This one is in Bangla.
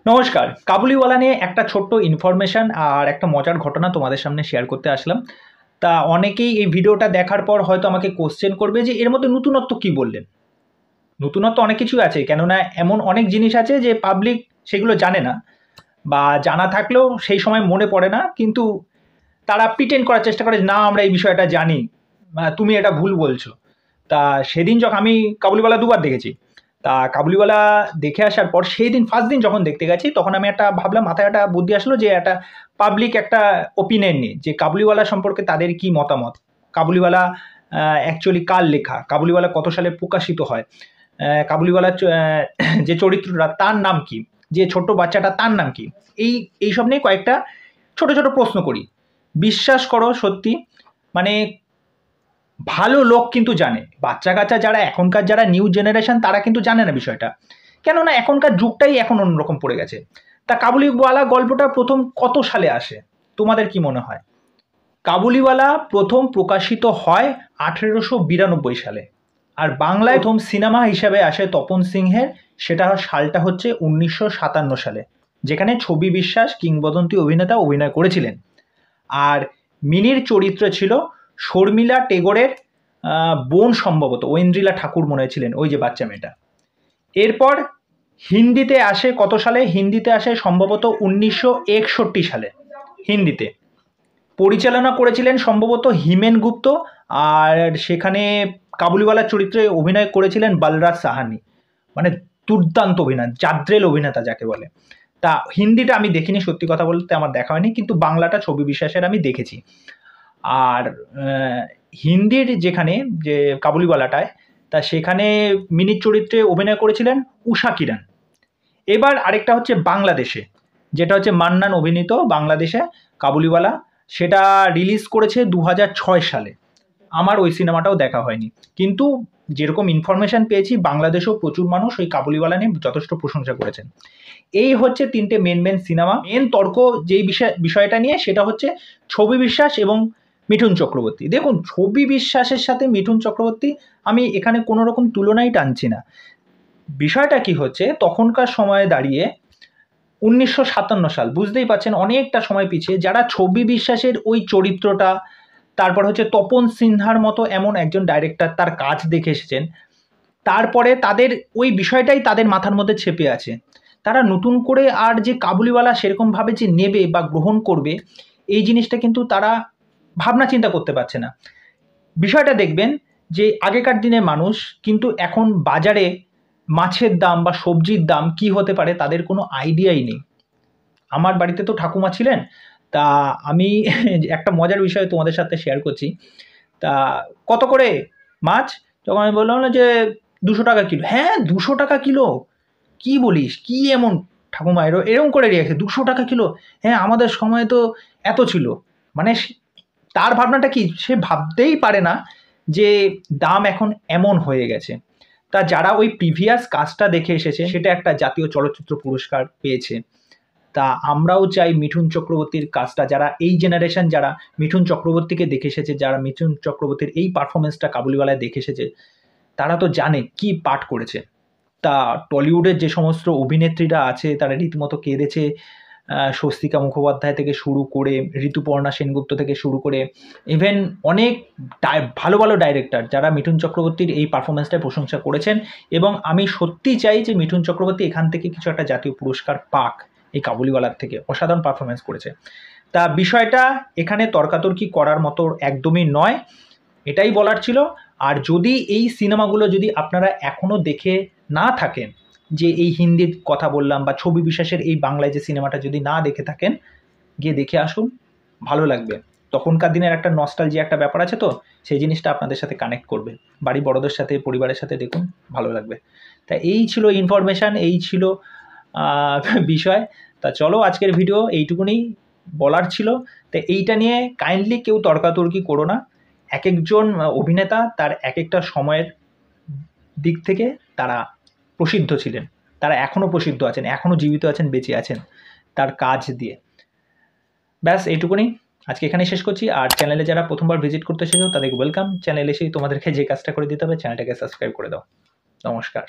নমস্কার। কাবুলিওয়ালা নিয়ে একটা ছোট্ট ইনফরমেশন আর একটা মজার ঘটনা তোমাদের সামনে শেয়ার করতে আসলাম। তা অনেকেই এই ভিডিওটা দেখার পর হয়তো আমাকে কোশ্চেন করবে যে এর মধ্যে নতুনত্ব কী বললেন? নতুনত্ব অনেক কিছুই আছে, কেননা এমন অনেক জিনিস আছে যে পাবলিক সেগুলো জানে না, বা জানা থাকলেও সেই সময় মনে পড়ে না, কিন্তু তারা প্রিটেন্ড করার চেষ্টা করে যে না আমরা এই বিষয়টা জানি, তুমি এটা ভুল বলছো। তা সেদিন যখন আমি কাবুলিওয়ালা দুবার দেখেছি, তা কাবুলিওয়ালা দেখে আসার পর সেই দিন ফার্স্ট দিন যখন দেখতে গেছি তখন আমি একটা ভাবলাম, মাথায় একটা বুদ্ধি আসলো যে একটা পাবলিক একটা ওপিনিয়ন নিই যে কাবুলিওয়ালা সম্পর্কে তাদের কি মতামত, কাবুলিওয়ালা অ্যাকচুয়ালি কার লেখা, কাবুলিওয়ালা কত সালে প্রকাশিত হয়, কাবুলিওয়ালা যে চরিত্রটা তার নাম কি, যে ছোট্ট বাচ্চাটা তার নাম কি, এইসব নিয়ে কয়েকটা ছোট ছোট প্রশ্ন করি। বিশ্বাস করো সত্যি, মানে ভালো লোক কিন্তু জানে, বাচ্চা কাচ্চা যারা এখনকার যারা নিউ জেনারেশন তারা কিন্তু জানে না বিষয়টা, কেননা এখনকার যুগটাই এখন অন্যরকম পড়ে গেছে। তা কাবুলিওয়ালা গল্পটা প্রথম কত সালে আসে তোমাদের কি মনে হয়? কাবুলিওয়ালা প্রথম প্রকাশিত হয় 1892 সালে, আর বাংলায় প্রথম সিনেমা হিসাবে আসে তপন সিংহের, সেটা সালটা হচ্ছে 1957 সালে, যেখানে ছবি বিশ্বাস কিংবদন্তি অভিনেতা অভিনয় করেছিলেন। আর মিনির চরিত্র ছিল শর্মিলা টেগোরের বোন, সম্ভবত ঐন্দ্রিলা ঠাকুর মনে ছিলেন, ওই যে বাচ্চা মেয়েটা। এরপর হিন্দিতে আসে কত সালে? হিন্দিতে আসে সম্ভবত 1961 সালে। হিন্দিতে পরিচালনা করেছিলেন সম্ভবত হিমেন গুপ্ত, আর সেখানে কাবুলিওয়ালার চরিত্রে অভিনয় করেছিলেন বলরাজ সাহানি। মানে দুর্দান্ত অভিনয়, জাদ্রেল অভিনেতা যাকে বলে। তা হিন্দিটা আমি দেখিনি, সত্যি কথা বলতে আমার দেখা হয়নি, কিন্তু বাংলাটা ছবি বিশ্বাসের আমি দেখেছি। আর হিন্দির যেখানে যে কাবুলিওয়ালাটায়, তা সেখানে মিনির চরিত্রে অভিনয় করেছিলেন উষা কিরণ। এবার আরেকটা হচ্ছে বাংলাদেশে, যেটা হচ্ছে মান্নান অভিনীত বাংলাদেশে কাবুলিওয়ালা, সেটা রিলিজ করেছে 2006 সালে। আমার ওই সিনেমাটাও দেখা হয়নি, কিন্তু যেরকম ইনফরমেশন পেয়েছি বাংলাদেশেও প্রচুর মানুষ ওই কাবুলিওয়ালা নিয়ে যথেষ্ট প্রশংসা করেছেন। এই হচ্ছে তিনটে মেন সিনেমা। মেন তর্ক যেই বিষয়টা নিয়ে সেটা হচ্ছে ছবি বিশ্বাস এবং মিঠুন চক্রবর্তী। দেখুন, ছবি বিশ্বাসের সাথে মিঠুন চক্রবর্তী আমি এখানে কোনো রকম তুলনাই টানছি না। বিষয়টা কি হচ্ছে, তখনকার সময়ে দাঁড়িয়ে 1957 সাল, বুঝতেই পারছেন অনেকটা সময় পিছিয়ে, যারা ছবি বিশ্বাসের ওই চরিত্রটা, তারপর হচ্ছে তপন সিনহার মতো এমন একজন ডাইরেক্টর তার কাজ দেখে এসেছেন, তারপরে তাদের ওই বিষয়টাই তাদের মাথার মধ্যে চেপে আছে। তারা নতুন করে আর যে কাবুলিওয়ালা সেরকমভাবে যে নেবে বা গ্রহণ করবে, এই জিনিসটা কিন্তু তারা ভাবনা চিন্তা করতে পারছে না। বিষয়টা দেখবেন যে আগেকার দিনের মানুষ কিন্তু এখন বাজারে মাছের দাম বা সবজির দাম কি হতে পারে তাদের কোনো আইডিয়াই নেই। আমার বাড়িতে তো ঠাকুমা ছিলেন, তা আমি একটা মজার বিষয় তোমাদের সাথে শেয়ার করছি। তা কত করে মাছ? তখন আমি বললাম না যে 200 টাকা কিলো। হ্যাঁ, 200 টাকা কিলো? কি বলিস, কি এমন ঠাকুমা এরকম করে রেখেছে, 200 টাকা কিলো? হ্যাঁ, আমাদের সময় তো এত ছিল। মানে তার ভাবনাটা কি, সে ভাবতেই পারে না যে দাম এখন এমন হয়ে গেছে। তা যারা ওই প্রিভিয়াস কাজটা দেখে এসেছে সেটা একটা জাতীয় চলচ্চিত্র পুরস্কার পেয়েছে। তা আমরাও চাই মিঠুন চক্রবর্তীর কাজটা, যারা এই জেনারেশন যারা মিঠুন চক্রবর্তীকে দেখে এসেছে, যারা মিঠুন চক্রবর্তীর এই পারফরমেন্সটা কাবুলিওয়ালায় দেখে এসেছে, তারা তো জানে কি পাঠ করেছে। তা টলিউডের যে সমস্ত অভিনেত্রীরা আছে তারা রীতিমতো কেঁদেছে, স্বস্তিকা মুখোপাধ্যায় থেকে শুরু করে, ঋতুপর্ণা সেনগুপ্ত থেকে শুরু করে, ইভেন অনেক ভালো ভালো ডাইরেক্টর যারা মিঠুন চক্রবর্তীর এই পারফরমেন্সটায় প্রশংসা করেছেন। এবং আমি সত্যিই চাই যে মিঠুন চক্রবর্তী এখান থেকে কিছু একটা জাতীয় পুরস্কার পাক, এই কাবুলিওয়ালার থেকে অসাধারণ পারফরমেন্স করেছে। তা বিষয়টা এখানে তর্কাতর্কি করার মতো একদমই নয়, এটাই বলার ছিল। আর যদি এই সিনেমাগুলো যদি আপনারা এখনও দেখে না থাকেন, যে এই হিন্দির কথা বললাম বা ছবি বিশ্বাসের এই বাংলায় যে সিনেমাটা যদি না দেখে থাকেন, গিয়ে দেখে আসুন, ভালো লাগবে। তখনকার দিনের একটা নস্টালজিয়া একটা ব্যাপার আছে, তো সেই জিনিসটা আপনাদের সাথে কানেক্ট করবে। বাড়ি বড়দের সাথে, পরিবারের সাথে দেখুন, ভালো লাগবে। তা এই ছিল ইনফরমেশান, এই ছিল বিষয়। তা চলো, আজকের ভিডিও এইটুকুনি বলার ছিল। তো এইটা নিয়ে কাইন্ডলি কেউ তর্কাতর্কি করো না। এক একজন অভিনেতা তার এক একটা সময়ের দিক থেকে তারা প্রসিদ্ধ ছিলেন, তারা এখনও প্রসিদ্ধ আছেন, এখনও জীবিত আছেন, বেঁচে আছেন তার কাজ দিয়ে। ব্যাস এইটুকুনি, আজকে এখানেই শেষ করছি। আর চ্যানেলে যারা প্রথমবার ভিজিট করতে এসেছো তাদেরকে ওয়েলকাম। চ্যানেলে এসেই তোমাদেরকে যে কাজটা করে দিতে হবে, চ্যানেলটাকে সাবস্ক্রাইব করে দাও। নমস্কার।